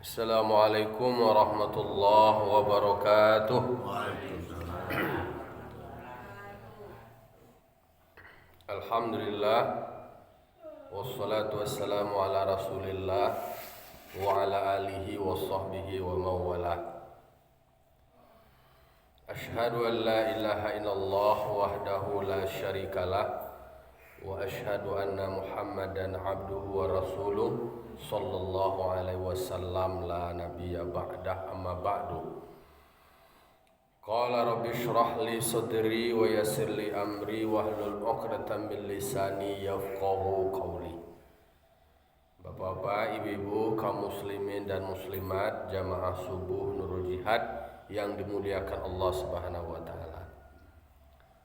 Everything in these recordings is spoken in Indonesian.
Assalamualaikum warahmatullahi wabarakatuh. Alhamdulillah wassalatu wassalamu ala Rasulillah wa ala alihi wa sahbihi wa mawala. Ashhadu an la ilaha illallah wahdahu la syarikalah wa ashhadu anna Muhammadan abduhu wa rasuluh sallallahu alaihi wasallam la nabiyya ba'dah amma ba'du. Qala rabbi shrah li sadri wa yassir li amri wahlul 'uqdatam min lisani yafqahu qawli. Bapak-bapak, ibu-ibu, kaum muslimin dan muslimat jamaah subuh Nurul Jihad yang dimuliakan Allah Subhanahu wa taala.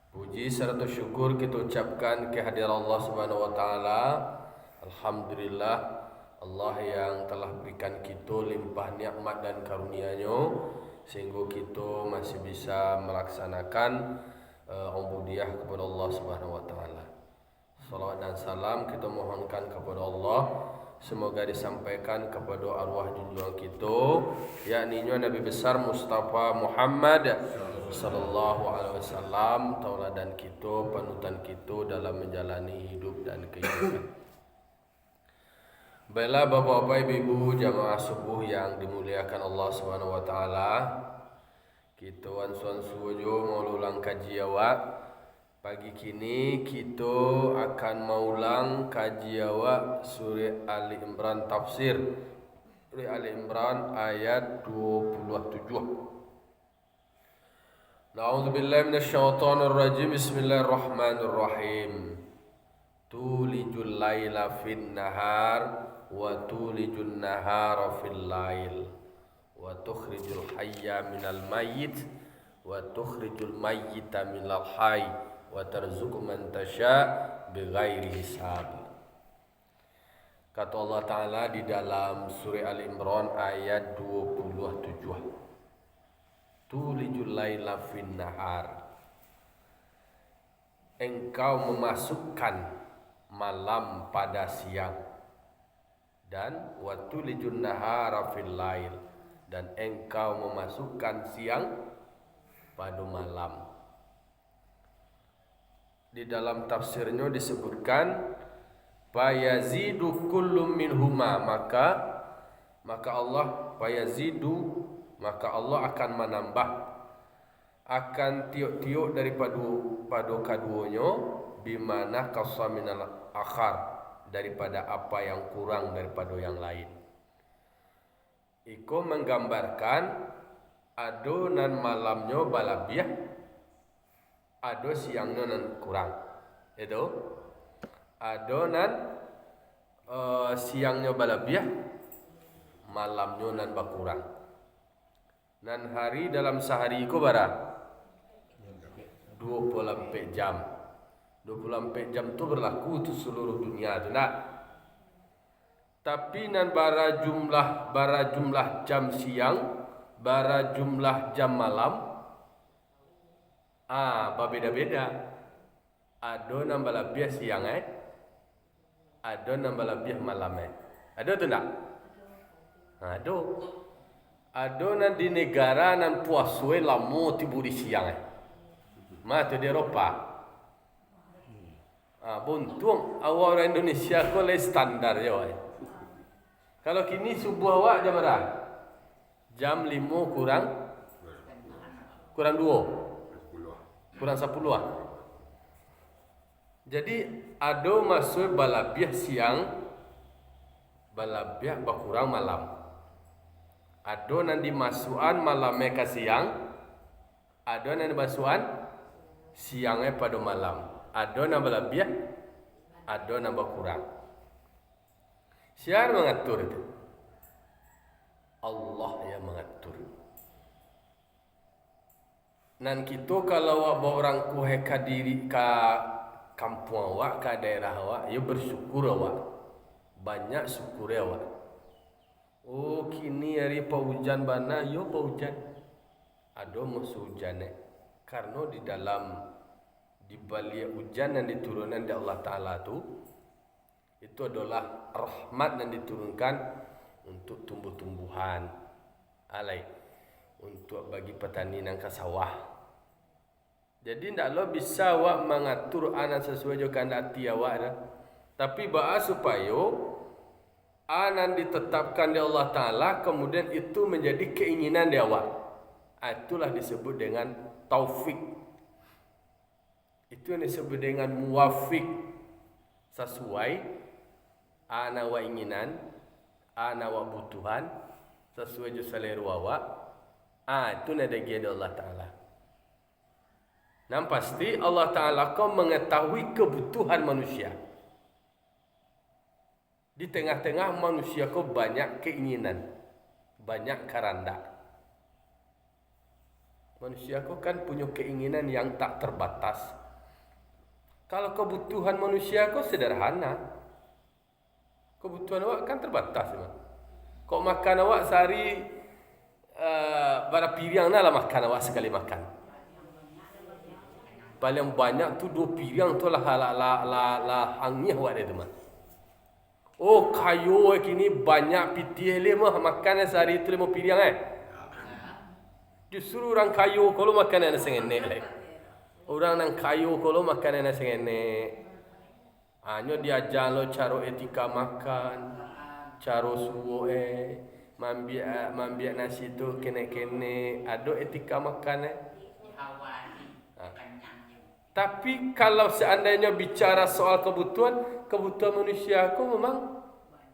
Puji serta syukur kita ucapkan kehadiran Allah Subhanahu wa taala. Alhamdulillah, Allah yang telah berikan kita limpah nikmat dan karunia-Nya sehingga kita masih bisa melaksanakan ubudiyah kepada Allah Subhanahu wa taala. Salawat dan salam kita mohonkan kepada Allah, semoga disampaikan kepada arwah junjungan kita, yakni Nabi besar Mustafa Muhammad sallallahu alaihi wasallam, tauladan kita, panutan kita dalam menjalani hidup dan kehidupan. Baiklah bapak-bapak, ibu-ibu, jamaah subuh yang dimuliakan Allah Subhanahu wa taala. Kita wan-suan sujo mau ulang kaji awak. Pagi kini kita akan maulang kaji awak surah Ali Imran tafsir. Surah Ali Imran ayat 27. Na'udzubillahi minasyaitonir rajim. Bismillahirrahmanirrahim. Tulijul laila fin nahar wa tulijun nahara fil lail wa tukhrijul hayya minal mayyit wa tukhrijul mayyita minal hayy wa tarzuqu man tasya bighairi hisab. Kata Allah Ta'ala di dalam surah Al-Imran ayat 27. Tulijul laila fin nahar, engkau memasukkan malam pada siang, dan watulijun nahara fil lail, dan engkau memasukkan siang pada malam. Di dalam tafsirnya disebutkan fayazidu kullu minhuma, maka Allah fayazidu, maka Allah akan menambah, akan tiuk-tiuk daripada keduanya, bimana qasaminal akhar, daripada apa yang kurang daripada yang lain. Iko menggambarkan adonan malamnya balabiah, ado siangnya nan kurang. Itu adonan siangnya balabiah, malamnya nan bakurang. Nan hari dalam sehari iko bara 24 jam. 24 jam tu berlaku tu seluruh dunia tu nak. Tapi nan bara jumlah jam siang, bara jumlah jam malam, berbeda-beda. Ada nan balabiah siang ada nan balabiah malam Ada tu nak? Ada. Ada nan di negara nan puasue lama tibu di siang tu di Eropah. Buntung awak orang Indonesia ko le standar je. Kalau kini subuh awak jam berapa? Jam 5 kurang 2. Kurang 10 . Jadi ada masuk balabiah siang, balabiah bakurang malam. Ada nanti masukan malamnya ke siang, ada nanti masukan siangnya pada malam. Ada nambah lebih, ada nambah kurang. Siapa mengatur itu? Allah yang mengatur. Nan kita kalau orang kuhe ka diri ka kampung awak, ka daerah awak, ya bersyukur awak. Banyak syukur awak. Oh kini hari paujan bana, yo paujan. Ada musuh hujan karena di dalam di balik hujan yang diturunkan dari Allah Ta'ala itu adalah rahmat yang diturunkan untuk tumbuh-tumbuhan, alai untuk bagi petani nang ka sawah. Jadi ndak lo bisa awak mengatur anan sesuai jo kehendak awak dah. Tapi ba'a supaya anan ditetapkan di Allah Ta'ala, kemudian itu menjadi keinginan di awak. Itulah disebut dengan taufik. Itu yang disebut dengan muwafik. Sesuai ana wa inginan, ana wa butuhan, sesuai jo selera awak. Itu nadagi dari Allah Ta'ala. Dan pasti Allah Ta'ala kau mengetahui kebutuhan manusia. Di tengah-tengah manusia kau banyak keinginan, banyak kehendak. Manusia kau kan punya keinginan yang tak terbatas. Kalau kebutuhan manusia kau sederhana, kebutuhan awak kan terbatas. Kau makan awak sehari berapa piring lah makan awak sekali makan. Paling banyak tu 2 piring tu lah hangnya awak dia tu mah. Oh kayu kini banyak pitih le mah makan sehari itu 5 piring Justru orang kayu kalau makan ana sengene le. Orang nang kayu kalau makan ana sengene. Anyo diajar lo cara etika makan, cara suwo mambiak nasi tu kene-kene, ada etika makan Tapi kalau seandainya bicara soal kebutuhan manusia aku memang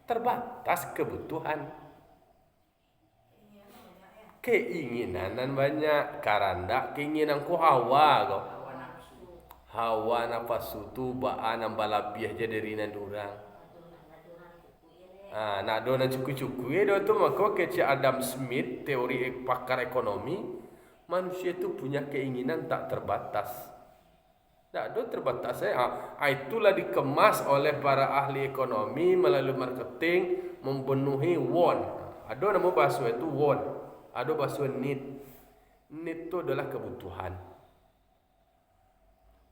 terbatas kebutuhan. Keinginan banyak, karena keinginan ku hawa kau. Hawa nafsu tu baan ambalabiah jadi rinan durang. Nak do na cukup-cukup do tu maka kece Adam Smith, teori pakar ekonomi, manusia itu punya keinginan tak terbatas. Tak ada terbatas itulah dikemas oleh para ahli ekonomi melalui marketing memenuhi want. Ada nama bahasa itu want, ada bahasa need. Need itu adalah kebutuhan.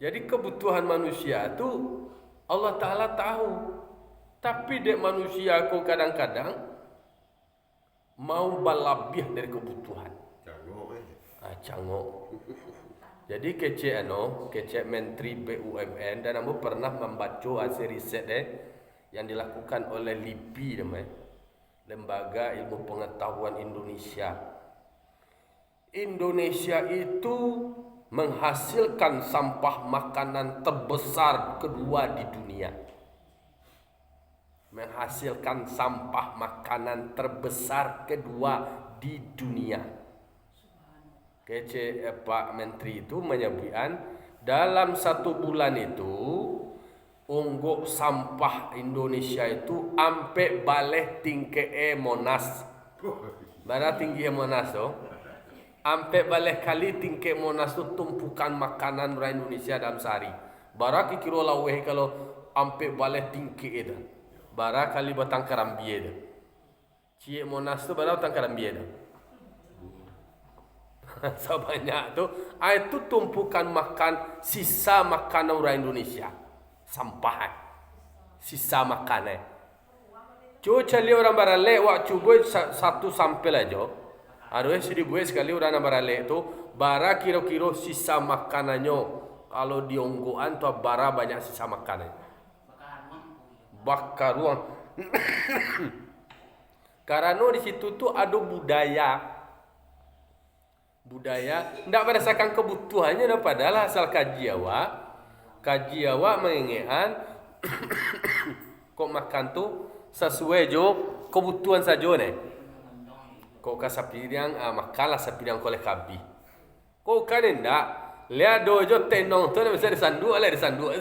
Jadi kebutuhan manusia itu Allah Ta'ala tahu. Tapi dek manusia aku kadang-kadang mau balabih dari kebutuhan. Cangok. Jadi kece Menteri BUMN dan kamu pernah membaca hasil riset yang dilakukan oleh LIPI namanya, Lembaga Ilmu Pengetahuan Indonesia. Indonesia itu menghasilkan sampah makanan terbesar kedua di dunia. Menghasilkan sampah makanan terbesar kedua di dunia. Pak Menteri itu menyebutkan dalam 1 bulan itu ungguk sampah Indonesia itu ampe baleh tingke Monas. Bara tinggi Monas tu. Ampe baleh kali tingke Monas tu tumpukan makanan orang Indonesia dalam sehari. Bara kira laweh kalau ampe baleh tingke itu. Bara kali batang karambie itu. Cie Monas tu bara batang karambie itu. Sebanyak tu, itu tumpukan makan sisa makanan orang Indonesia, sampah, sisa makanan. Cuba cari orang barale, wak cuba 1 sampel aja. Harusnya 1000 sekali orang barale tu, bara kira-kira sisa makanannya. Kalau dionggoan tu bara banyak sisa makanan. Bakaruang. Karena di situ tu ada budaya tidak berdasarkan kebutuhannya, padahal asal kaji awak mengingatkan kok makan tu sesuai jo kebutuhan saja ne. Kok kasapiriang makanlah sapiriang koleh kabi. Kok kan ndak lihat dojo tenong tu bisa disanduk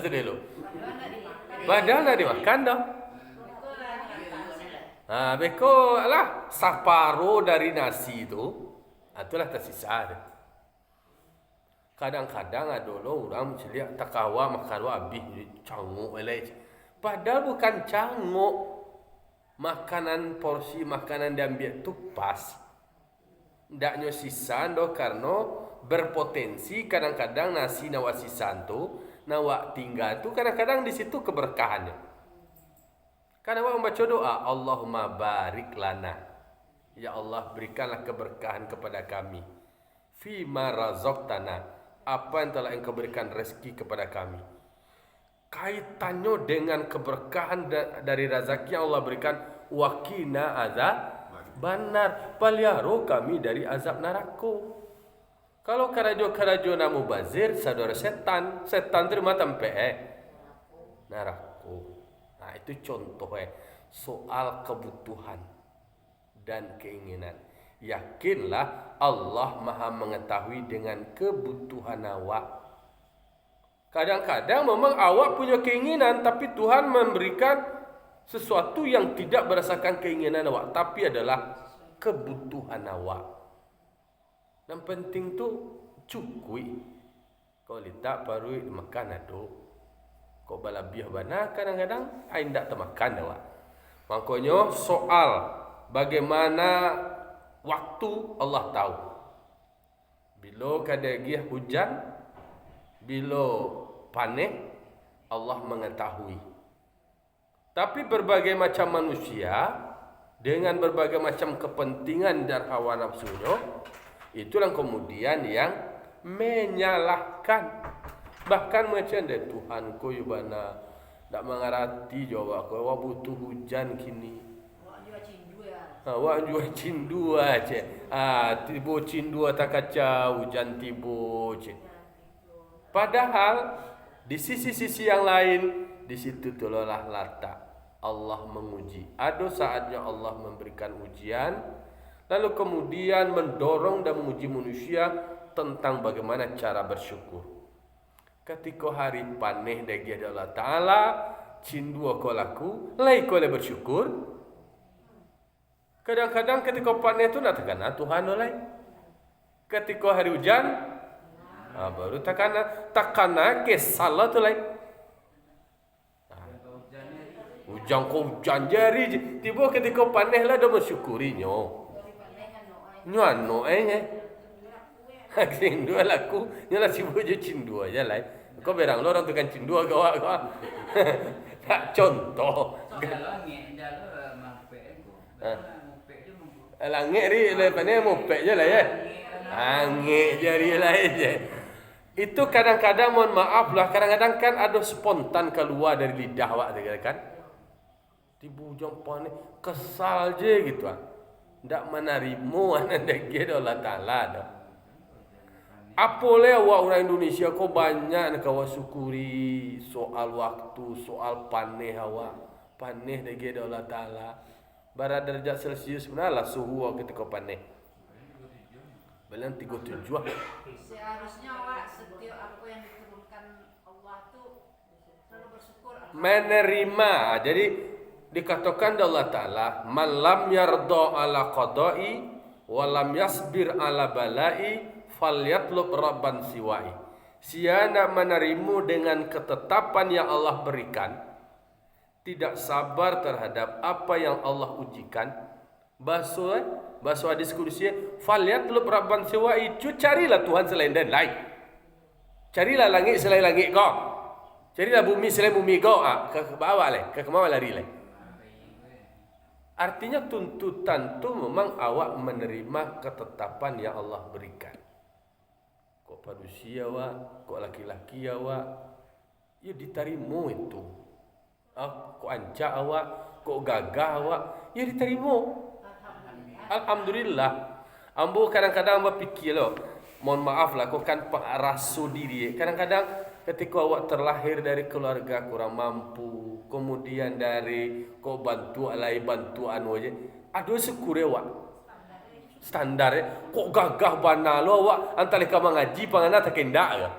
sedelo. Padahal nak dimakan dah. Beko lah separuh dari nasi itu. Itulah tersisa. Kadang-kadang ada orang menceliak takawa makan habis canguk elek. Padahal bukan canguk. Makanan porsi makanan diambil tu pas. Ndaknya sisa ndo karena berpotensi kadang-kadang nasi nawa sisa tu, nawa tinggal tu kadang-kadang di situ keberkahannya. Kan awak membaca doa, Allahumma barik lana. Ya Allah, berikanlah keberkahan kepada kami. Fima razaqtana, apa yang telah Engkau berikan rezeki kepada kami. Kaitannya dengan keberkahan dari rezeki yang Allah berikan, wakina azab banar, paliaro kami dari azab neraka. Kalau karajo namu bazir, saudara setan terima tempe neraka. Nah, itu contoh soal kebutuhan dan keinginan. Yakinlah Allah Maha mengetahui dengan kebutuhan awak. Kadang-kadang memang awak punya keinginan, tapi Tuhan memberikan sesuatu yang tidak berdasarkan keinginan awak, tapi adalah kebutuhan awak. Yang penting tu cukui. Kalau tak baru makan ado. Kau balabiah bana kadang-kadang ai ndak termakan awak. Makanya soal bagaimana waktu Allah tahu. Bila kadang-kadang hujan, bila panen, Allah mengetahui. Tapi berbagai macam manusia dengan berbagai macam kepentingan dan hawa nafsunya, itulah kemudian yang menyalahkan. Bahkan macam ada Tuhan ko yubana tak mengerti jawab ko, awak butuh hujan kini. Awak juga cindu aja. Tibo cindu tak kaca hujan tibo je. Padahal di sisi-sisi yang lain, di situ tolonglah letak Allah menguji. Ada saatnya Allah memberikan ujian, lalu kemudian mendorong dan menguji manusia tentang bagaimana cara bersyukur. Ketika hari panen dari Allah Ta'ala, cindu aku laku, lai kau bersyukur. Kadang-kadang ketika panen itu nak terkena Tuhan oleh. Ketika hari hujan, baru takana kesalah tu lain. Hujan jari. Tiba ketika panen lah dah bersyukurinya. Nyano cindu laku, nyala sibuk je cindu aja lah. Kau berang lo orang tu kan cindu kau. Tak contoh. Langit ni lepas ni mopek je lah ya. Angin jari lah je. Itu kadang-kadang mohon maaf lah, kadang-kadang kan ada spontan keluar dari lidah awak kan. Tibu jompa ni kesal je gitu ah. Ndak menerima anak degil Allah Taala dah. Apa le awak orang Indonesia kau banyak nak awak syukuri soal waktu, soal panen awak. Panen degil Allah Taala. Barat derajat Celsius benalah suhu awak ketika panen. Belan 37 ah. Seharusnya awak setiap apa yang diturunkan Allah tu selalu bersyukur. Menerima. Jadi dikatakan Allah Ta'ala, man lam yarda ala qada'i wa lam yasbir ala bala'i falyatlub rabban siwa'i. Siapa menerima dengan ketetapan yang Allah berikan, tidak sabar terhadap apa yang Allah ujikan, bahasa hadis kursi, falyatlub rabban siwa'i, carilah Tuhan selain dan lain. Carilah langit selain langit kau. Carilah bumi selain bumi kau. Ke bawah lah, ke kemana lari lah. Artinya tuntutan tu memang awak menerima ketetapan yang Allah berikan. Kok manusia awak, kok laki-laki awak, ya diterima itu. Kok ancak awak, kok gagah awak, ya diterima. Alhamdulillah. Ambo kadang-kadang berfikir loh, mohon maaf lah, kok kan rasu diri. Kadang-kadang ketika awak terlahir dari keluarga kurang mampu, kemudian dari kau bantuan aja, aduh syukur awak. Standar kok gagah bana lo awak antara kau mengaji pangana tak kendak ke.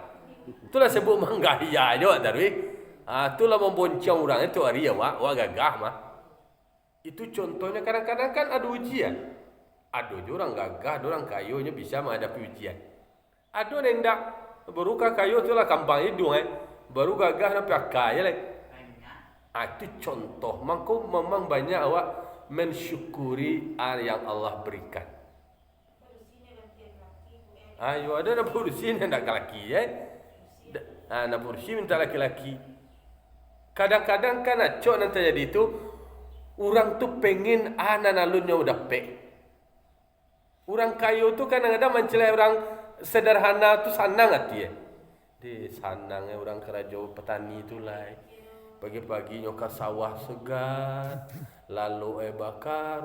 Itulah sebut menggaya je awak darwi. Itulah membonceng orang itu hari awak gagah mah. Itu contohnya kadang-kadang kan ada ujian. Ada orang gagah, ada orang kayunya bisa menghadapi ujian. Ada nendak berukah kayu itulah kampang hidung baru gagah nak pakai je lah. Itu contoh. Maka memang banyak awak mensyukuri yang Allah berikan. Ayo ada nak berusin nak laki nak berusin minta laki-laki. Kadang-kadang kan acok nanti jadi itu Orang tuh pengen anak nalunnya udah Orang kayu tuh kadang-kadang mencelai orang sederhana tuh senang hati ya. Di sanangnya orang kerajo petani itu lah. Pagi-pagi nyoka sawah segar, lalu bakar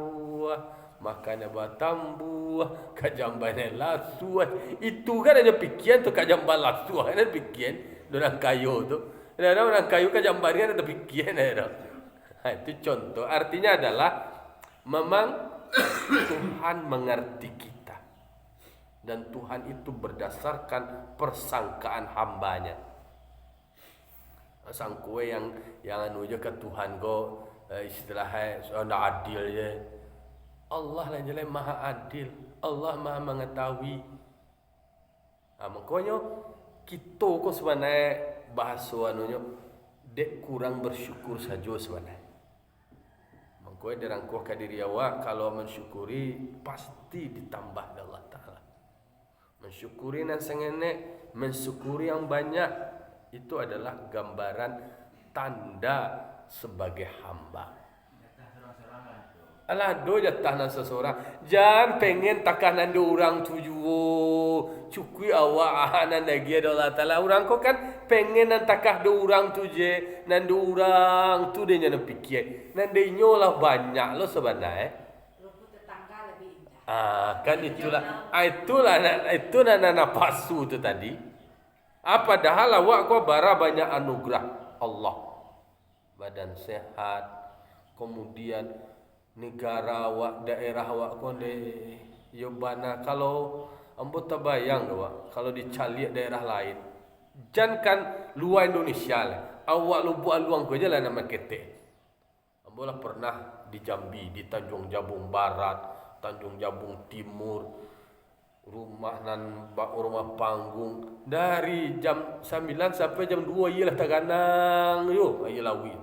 makannya batambu, kajambane lasu. Itu kan aja pikiran tuh kajamban lasu, ada pikiran orang kayu tuh. Ada orang kayu kajamban kan ada pikiran ada. Nah, itu contoh. Artinya adalah memang Tuhan mengerti kita. Dan Tuhan itu berdasarkan persangkaan hambanya. Sangkue yang anu aja ke Tuhan go istilahnya ndak adil ya. Allah lah jelas maha adil. Allah maha mengetahui. Makanya kita kok sebenarnya bahasa anunya dek kurang bersyukur saja sebenarnya. Kau derangkuh ke diri awak kalau mensyukuri pasti ditambah oleh Allah Ta'ala. Mensyukuri yang sengene, mensyukuri yang banyak itu adalah gambaran tanda sebagai hamba. Alah do jatah nan seseorang. Jangan pengen takanan do orang tujuh. Cukui awak ahanan lagi ada Allah Ta'ala. Orang kau kan pengen nan takah do orang tuje. Nan do orang tu dia nak fikir. Nan dia nyolah banyak lo sebenarnya. Rumput tetangga lebih indah. Kan itulah nana pasu tu tadi. Padahal awak kau bara banyak anugerah Allah. Badan sehat. Kemudian negara awak, daerah awak konde yobana kalau ambo tabayang awak kalau dicali daerah lain jangan luar Indonesia lah awak lubu aluang ko aja lah nama kete ambo lah pernah di Jambi di Tanjung Jabung Barat Tanjung Jabung Timur rumah panggung dari jam 9 sampai jam 2 ialah taganang yo ayo lawi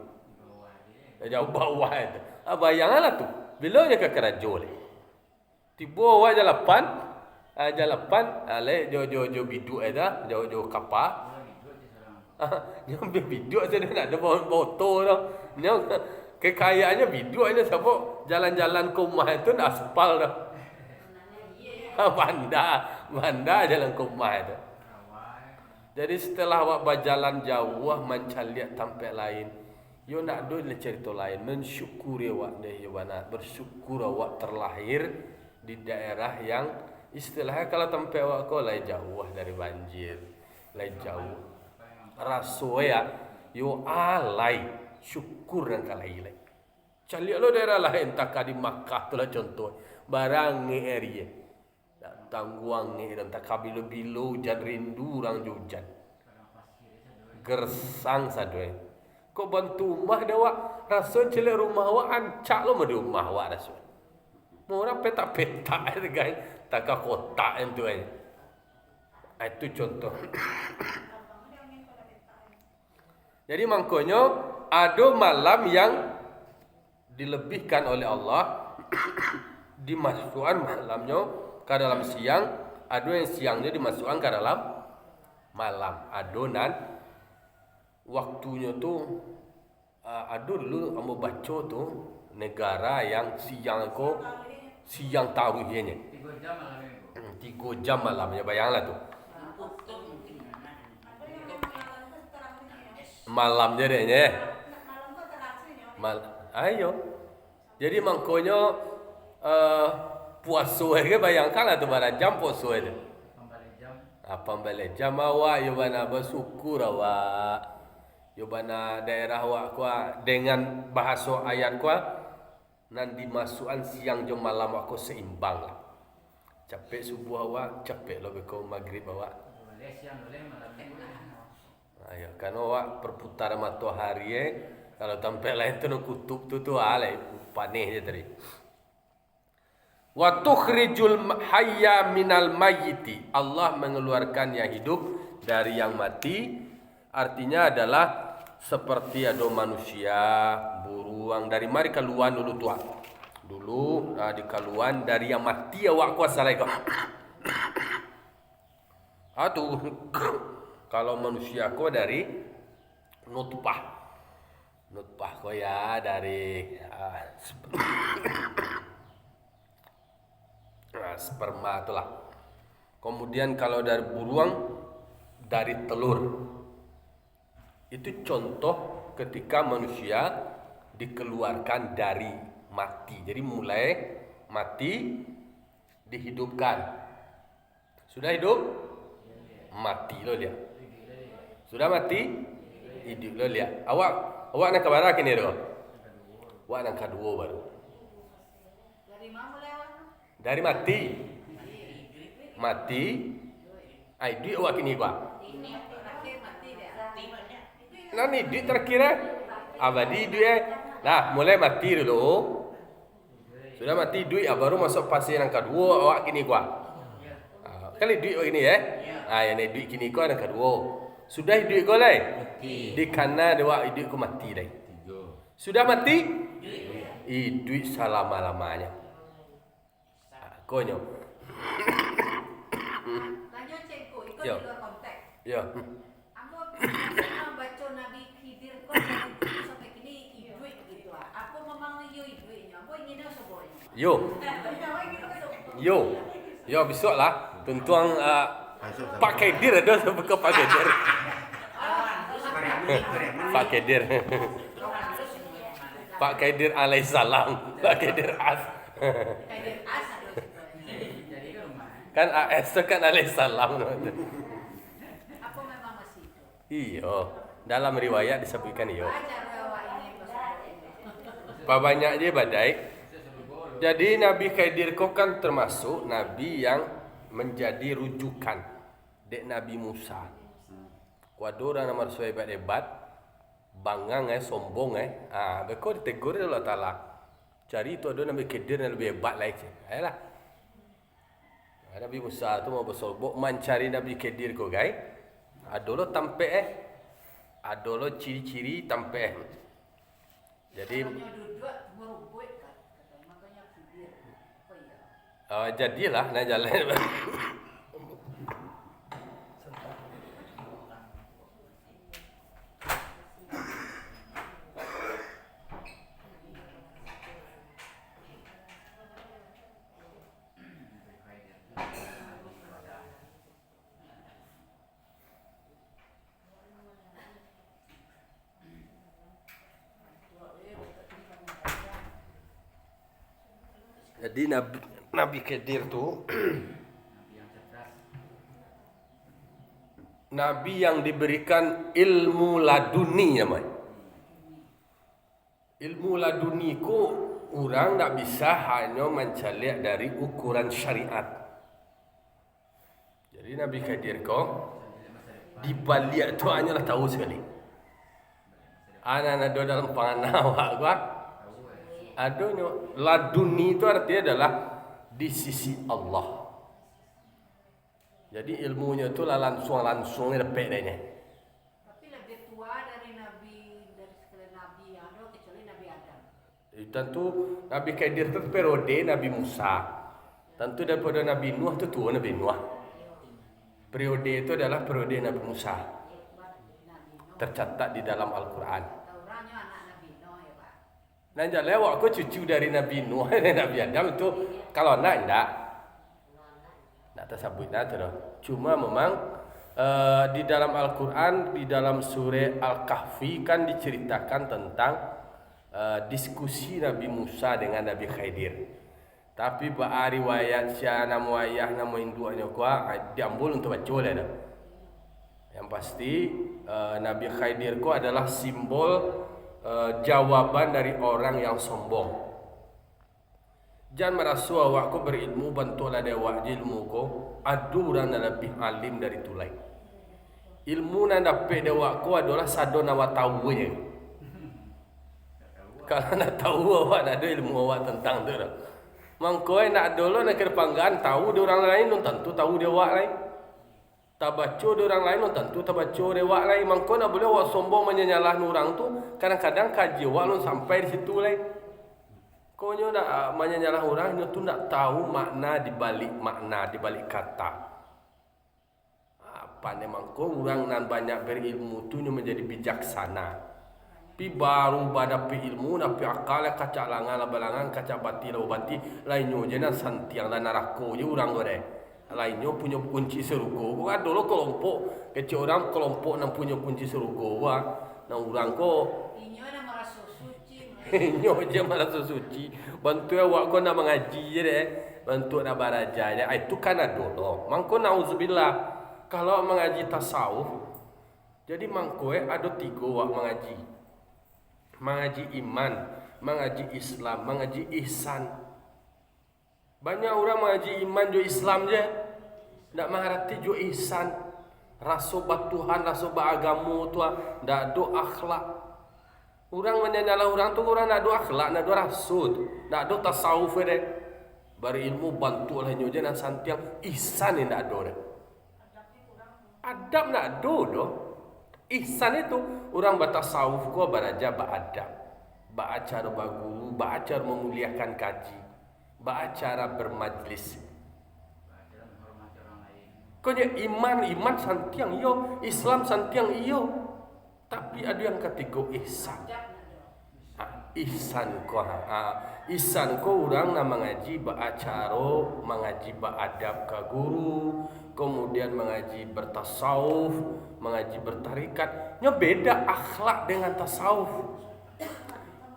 jauh bawah itu. Bayanglah tu. Bila je ke kerajo le. Tiba awak jalapan ale jo biduk ada, jo kapa. Yang biduk je nak ada motor dah. Yang kekayaannya biduk aja siapa jalan-jalan ke rumah itu aspal dah. Banda jalan ke rumah itu. Jadi setelah awak berjalan jauh mencari tempat lain. Yo nak do le cerita lain mensyukuri awak deh yo bana bersyukur awak terlahir di daerah yang istilahnya kalau tempat awak ko lai jauh dari banjir lai jauh rasoya yo alai syukur dan kalai lai cali lo daerah lain tak di Makkah tu lah contoh barang nge area tangguang nge dan tak bilo hujan rindu orang hujan gersang sadwe kau bantu rumah dia awak rasul celak rumah awak ancak lo mah di rumah awak rasul mau orang petak-petak itu kan tak kotak itu aja itu contoh jadi makanya ada malam yang dilebihkan oleh Allah dimasukkan malamnya ke dalam siang ada yang siangnya dimasukkan ke dalam malam adonan waktunya tu ada dulu ambo baca tu negara yang siang taruhnya 3 jam malamnya bayanglah tu malamnya dehnya ayo jadi makanya puasa ke bayangkanlah tu barang jam puasa tu apa balik jam awak yo bana bersyukur awak yo bana daerah awak kuah dengan bahasa ayat kuah nan dimasukkan siang jam malam aku seimbang lah. Capek subuh awak, capek lebih kau maghrib awak. Ayo kan awak perputaran matahari kalau tampil lain tu kutub tu alai panih je tadi. Wa tukhrijul hayya minal mayyiti. Allah mengeluarkan yang hidup dari yang mati. Artinya adalah seperti ada manusia, buruang dari mari keluar dulu tuan. Dulu dikaluan dari yang mati awak kuasa lagi. Kalau manusia ku dari nutfah. nutfah ko ya dari sperma itulah. Kemudian kalau dari beruang dari telur. Itu contoh ketika manusia dikeluarkan dari mati. Jadi mulai mati dihidupkan. Sudah hidup? Mati lo lihat. Sudah mati? Hidup lo lihat. Awak nak kabar kini do? Awak nak kedua baru. Dari mana mulai awak? Dari mati. Mati. Ai duit awak kini gua. Ini terakhir mati dia. Nah ni duit terakhir abadi duit. Nah mulai mati dulu. Sudah mati duit baru masuk fase yang kedua awak kini gua. Kali duit ini ya. Yang ni duit kini gua yang kedua. Sudah duit gua lai. Di kana dewa duit ku mati lai. Sudah mati? Duit selama-lamanya. Konyo. Lanjut cengku, ikut Yo. di luar konteks. Ya. Aku pernah baca Nabi Khidir kok dari dulu sampai kini iduit gitu ah. Aku memang yo iduitnya. Aku inginnya sebuahnya. Yo. Yo besok lah. Tuntuang Pak Kedir ada ke Pak Kedir. Pak Kedir. Pak Kedir alaihissalam. Pak Kedir as. Khidir as ada situ. Kan AS itu kan alaihissalam. Aku memang masih itu. Iya. Dalam riwayat disebutkan iyo. Ajar awak ini pesan. Banyak je badai. Jadi Nabi Khidir ko kan termasuk nabi yang menjadi rujukan dek Nabi Musa. Kuadora nama sesuai hebat, bangang sombong beko ditegur Allah Taala. Cari itu ada Nabi Khidir yang lebih hebat lagi. Ayolah. Nabi Musa tu mau bersobok mencari Nabi Khidir ko gai. Adolo tampe adolo ciri-ciri tampe. Jadi Kalau duduk merubut kan. Makanya Khidir. Oh iya. jadilah nah jalan. Jadi Nabi Khidir tu Nabi yang diberikan ilmu laduni namanya. Ilmu laduni ku orang tak bisa hanya mencari dari ukuran syariat. Jadi Nabi Khidir ko di balik tu hanyalah tahu sekali. Anak-anak dalam panah awak gua. Adonyo laduni itu artinya adalah di sisi Allah. Jadi ilmunya itu langsung lepek dehnya. Tapi lebih tua dari sekalian Nabi yang ada kecuali Nabi Adam. Tentu Nabi Khidir itu periode Nabi Musa. Tentu daripada Nabi Nuh itu tua Nabi Nuh. Periode itu adalah periode Nabi Musa. Tercatat di dalam Al-Quran. Orangnya anak Nabi Nuh ya Pak. Nah jadi aku cucu dari Nabi Nuh dan Nabi Adam itu kalau nak enggak tersebut nanti dah. Cuma memang di dalam Al-Quran di dalam surah Al-Kahfi kan diceritakan tentang diskusi Nabi Musa dengan Nabi Khidir. Tapi ba riwayat sia nama ayah nama induanya kuah diambil untuk baca lah dah. Yang pasti Nabi Khidir ku adalah simbol jawaban dari orang yang sombong. Jangan merasa awak ku berilmu bantulah dewa ilmu ku adu dan lebih alim dari tulai. Ilmu yang dapat dewa ku adalah sado nawa tahunya. Kalau nak tahu awak nak ada ilmu awak tentang tu dah. Mangkoi nak dulu nak kerpanggan tahu di orang lain non tentu tahu dewa lain. Tak baca di orang lain non tentu tak baca dewa lain. Mangkoi nak boleh awak sombong menyalah orang tu kadang-kadang kaji awak non sampai di situ lain. Kau nak menyalah orang itu nak tahu makna di balik kata. Apa memang kau orang nan banyak berilmu tu menjadi bijaksana. pi baru bada pi ilmu na pi akal kaca langan balangan kaca bati lo bati lainnya je na santiang dan narako je urang gore lainnya punya kunci surga gua dulu kelompok kecil orang kelompok yang punya kunci surga gua nah urang ko Inyo na merasa suci. inyo je merasa suci bantu awak ko na mengaji je deh bantu na baraja je itu kan dulu mangko nauzubillah kalau mengaji tasawuf jadi mangko ada 3 wak mengaji iman, mengaji Islam, mengaji ihsan. Banyak orang mengaji iman jo Islam je, ndak mengerti jo ihsan. Rasa Tuhan, rasa agama tu ndak do akhlak. Orang menyanyalah orang tu orang ndak do akhlak, ndak do rasud, ndak do tasawuf deh. Bari ilmu bantu lah nyo je nan santiang ihsan ndak do deh. Adab ndak do doh. Ihsan itu orang bertasawuf ko baraja beradab, beracara baguru, beracara memuliakan kaji, beracara bermajlis. Konya iman santiang iyo, Islam santiang iyo. Tapi ada yang ketiga ihsan. Ihsan ko orang na mengaji beracara, mengaji beradab ka guru, kemudian mengaji bertasawuf, mengaji bertarikat. Nya beda akhlak dengan tasawuf.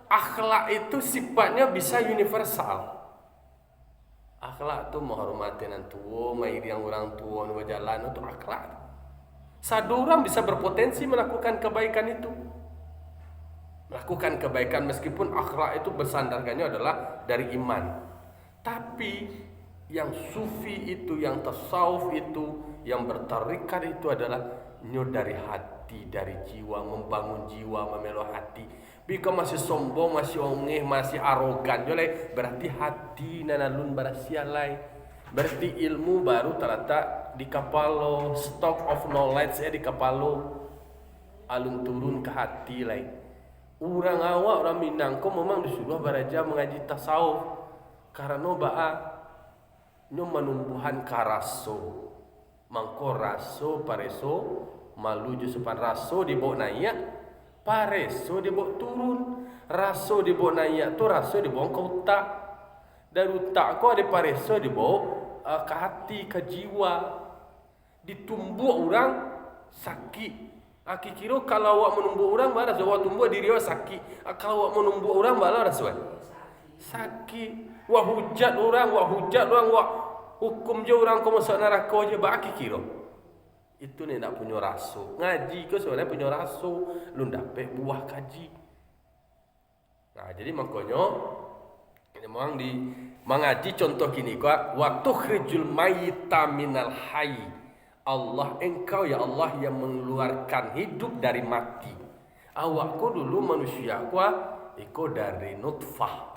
Akhlak itu sifatnya bisa universal. Akhlak itu menghormati nan tua, mairi yang orang tua nu berjalan itu akhlak. Satu orang bisa berpotensi melakukan kebaikan itu. Melakukan kebaikan meskipun akhlak itu bersandarkannya adalah dari iman. Tapi yang sufi itu, yang tasawuf itu, yang bertarikat itu adalah nyo dari hati, dari jiwa, membangun jiwa, memelo hati. Bika masih sombong, masih ongeh, masih arogan, jolai berarti hati nanalun barasialai. Berarti ilmu baru terletak di kapalo, stock of knowledge di kapalo, alun turun ke hati lain. Orang awak, orang Minang ko memang disuruh baraja mengaji tasawuf karena ba'a nyo menumbuhan karaso mangko raso pareso malu jusupan raso dibawa naik pareso dibawa turun raso dibawa naik tu raso dibawa ke utak dari utak ko ada pareso dibawa ke hati ke jiwa ditumbuk orang sakit. Aki kira kalau awak menumbuk orang balas awak tumbuk diri awak sakit. Kalau awak menumbuk orang balas rasuan sakit. Wah hujat orang, wah hukum je orang kau masuk neraka je baki kira. Itu ni nak punya rasu. Ngaji ke sebenarnya punya rasu, lu dapat buah kaji. Nah, jadi makanya ini memang di mengaji contoh kini kau waktu khrijul mayyita minal hayy. Allah engkau ya Allah yang mengeluarkan hidup dari mati. Awakku dulu manusia iko dari nutfah.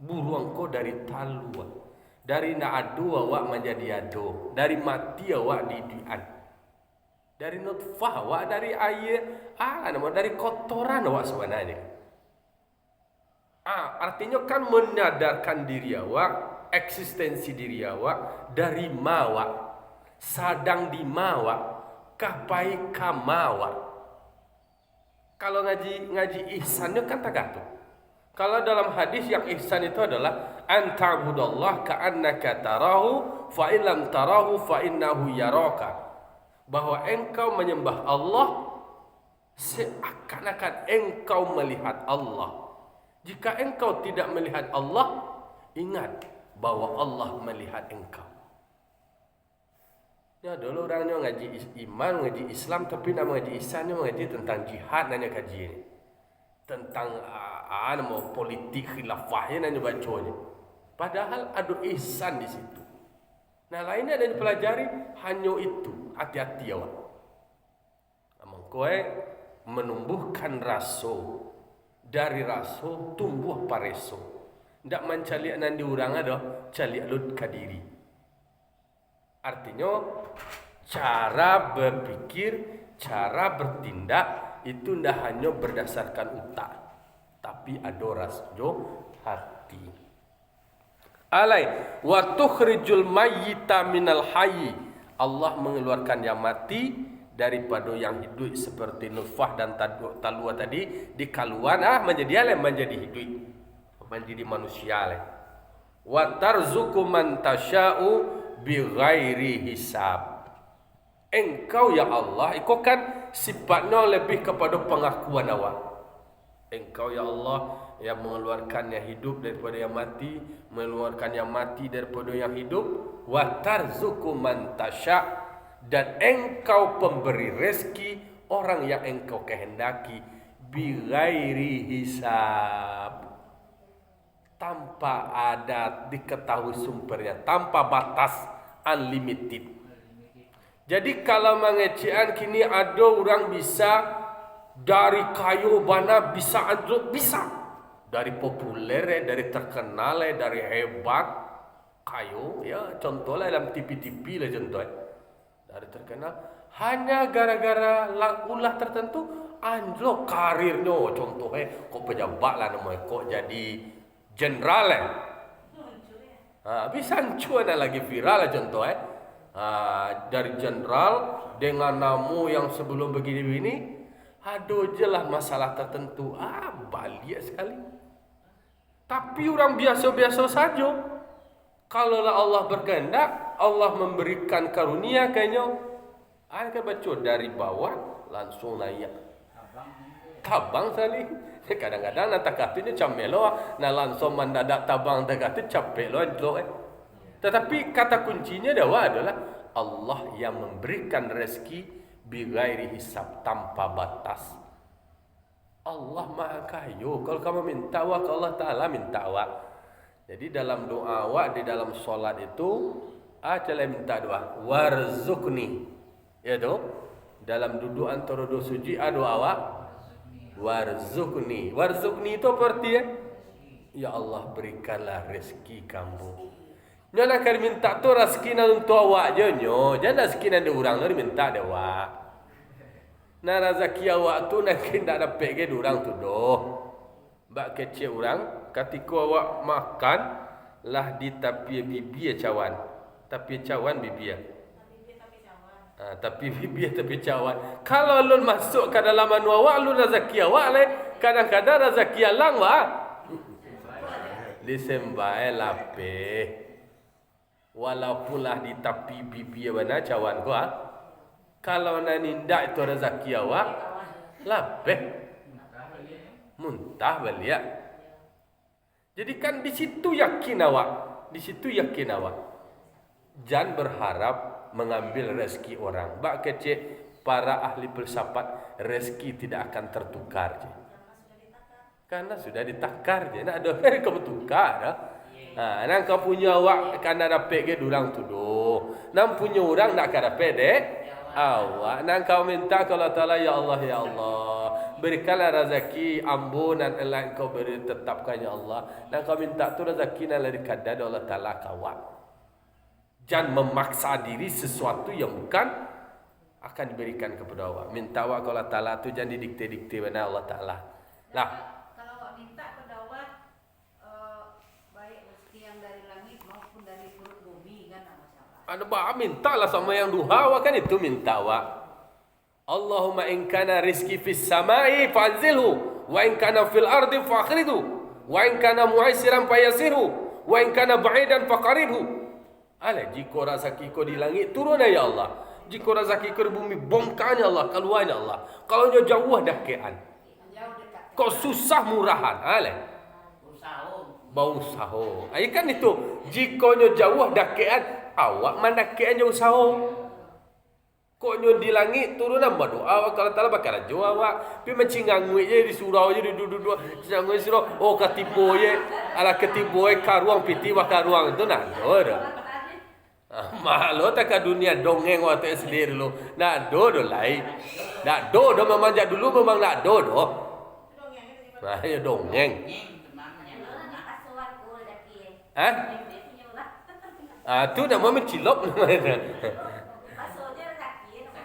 Buruang ko dari talua. Dari naadu awak menjadi ado. Dari mati awak didian. Dari nutfah awak dari air. Dari kotoran awak sebenarnya. Artinya kan menyadarkan diri awak, eksistensi diri awak dari mawak. Sadang di mawa kapai kamawa. Kalau ngaji ihsannya kan tagatu. Kalau dalam hadis yang ihsan itu adalah anta'budallah ka'annaka tarahu fa illam tarahu fa innahu yaraka. Bahwa engkau menyembah Allah seakan-akan engkau melihat Allah. Jika engkau tidak melihat Allah, ingat bahwa Allah melihat engkau. Ya dulu orangnya ngaji iman, ngaji Islam, tapi nama ngaji ihsan ngaji tentang jihad nanya kaji ini. Tentang mau politik khilafahnya nanya bacanya. Padahal ada ihsan di situ. Nah lainnya ada dipelajari hanya itu. Hati-hati awak. Amang kowe menumbuhkan raso. Dari raso tumbuh pareso. Ndak mencaliak nandi orang ada, caliak lut kadiri. Artinya cara berpikir, cara bertindak itu tidak hanya berdasarkan utak, tapi ada rasjo hati. Alai wa tukhrijul mayyita minal hayy. Allah mengeluarkan yang mati daripada yang hidup seperti nutfah dan talua tadi dikaluan menjadi hidup, menjadi manusia lah. Wa tarzuqu man tasya'u bighairi hisab. Engkau ya Allah, itu kan sifatnya lebih kepada pengakuan awak. Engkau ya Allah yang mengeluarkan yang hidup daripada yang mati, mengeluarkan yang mati daripada yang hidup. Wa tarzuqu man tasya', dan engkau pemberi rezeki orang yang engkau kehendaki, bighairi hisab, tanpa ada diketahui sumbernya, tanpa batas, unlimited. Jadi kalau mengecian kini ada orang bisa dari kayu bana bisa anjlok, bisa dari populer, dari terkenal, dari hebat kayu ya, contohnya dalam TV-TV lah contoh dari terkenal hanya gara-gara ulah tertentu anjlok karirnya, contohnya kok pejabat lah namanya, kok jadi jenderal bisa hancur lagi viral lah contohnya. Dari jenderal dengan namu yang sebelum begini-begini, aduh jelah masalah tertentu, balia sekali. Tapi orang biasa-biasa saja. Kalaulah Allah berkehendak, Allah memberikan karunia kayaknya, kan baca dari bawah langsung naik. Tabang sekali. Kadang-kadang nak takatnya camelo, nak langsung mendadak tabang takatnya capek loh. Tetapi kata kuncinya adalah Allah yang memberikan rezeki bighairi hisab, tanpa batas. Allah Maha Kaya. Kalau kamu minta ke Allah Ta'ala, minta Jadi dalam doa di dalam solat itu aja minta doa warzuqni. Ya tu. Dalam duduk antara dua suci doa warzuqni. Warzuqni itu artinya ya Allah berikanlah rezeki kamu. Nyo nak minta tu rezeki nak untuk awak je nyo. Jangan rezeki nak ada orang nak minta ada awak. Nah rezeki awak tu nak tidak dapat ke orang tu doh. Bak kecil orang ketika awak makan lah di tapi bibi cawan. Tapi cawan bibi tapi bibi tapi cawan. Kalau lun masuk ke dalam anu awak lun rezeki awak le, kadang-kadang rezeki alang disembah lapeh. Walaupun lah di tapi bibi mana cawan ko kalau nak nindak itu rezeki awak lapeh muntah balik. Jadi kan di situ yakin awak, jangan berharap mengambil rezeki orang. Bak kecil para ahli filsafat, rezeki tidak akan tertukar je. Karena sudah ditakar je. Nak ada hari kau bertukar nang kau punya awak kan nak dapat ke durang tu doh. Nang punya orang nak kan dapat awak. Nang kau minta ke Allah Ta'ala, ya Allah berikanlah rezeki ampunan Allah engkau beri tetapkan ya Allah. Nang kau minta tu rezeki nak dari kadar Allah Ta'ala kawak. Jangan memaksa diri sesuatu yang bukan akan diberikan kepada awak. Minta awak ke Allah Ta'ala tu jangan didikte-dikte mana Allah Ta'ala. Lah kalau awak minta kepada awak baik rezeki yang dari langit maupun dari perut bumi kan tak masalah. Ada bah mintalah sama yang duha awak kan itu minta awak. Allahumma in kana rizki fis samai fa'anzilhu wa in kana fil ardi fa'akhridhu wa in kana mu'aisiran fayasirhu wa in kana ba'idan faqaribhu. Jika rezeki kau di langit turun ya Allah. Jika rezeki kau di bumi bongkarnya Allah, keluarnya Allah. Kalau jauh dakean. Kau susah murahan. Bau saho. Kan itu. Jika jauh dakean, awak mana dakean jauh saho. Kok di langit turun nama doa awak kalau Ta'ala bakal jauh awak. Pi mencingangui je di surau je duduk-duduk. Cingangui surau. Oh ketipu je. Ala ketipu je karuang piti wa karuang itu nak doa. Malu tak ke dunia dongeng waktu SD dulu. Nak do lain. Nak do memanjat dulu memang nak do. Nah, ya dongeng. Tu nama mencilok namanya.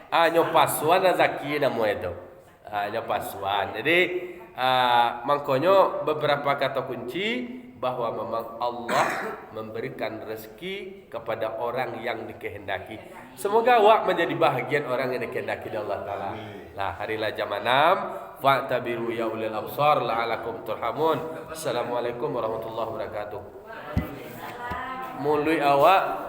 Nyopasuan rezeki nama itu. Nyopasuan. Jadi makanya beberapa kata kunci bahwa memang Allah memberikan rezeki kepada orang yang dikehendaki. Semoga awak menjadi bahagian orang yang dikehendaki oleh Allah Ta'ala. Lah, harilah jam 6. Fa'tabiru ya ulil absar la'alakum turhamun. Assalamualaikum warahmatullahi wabarakatuh. Mului awak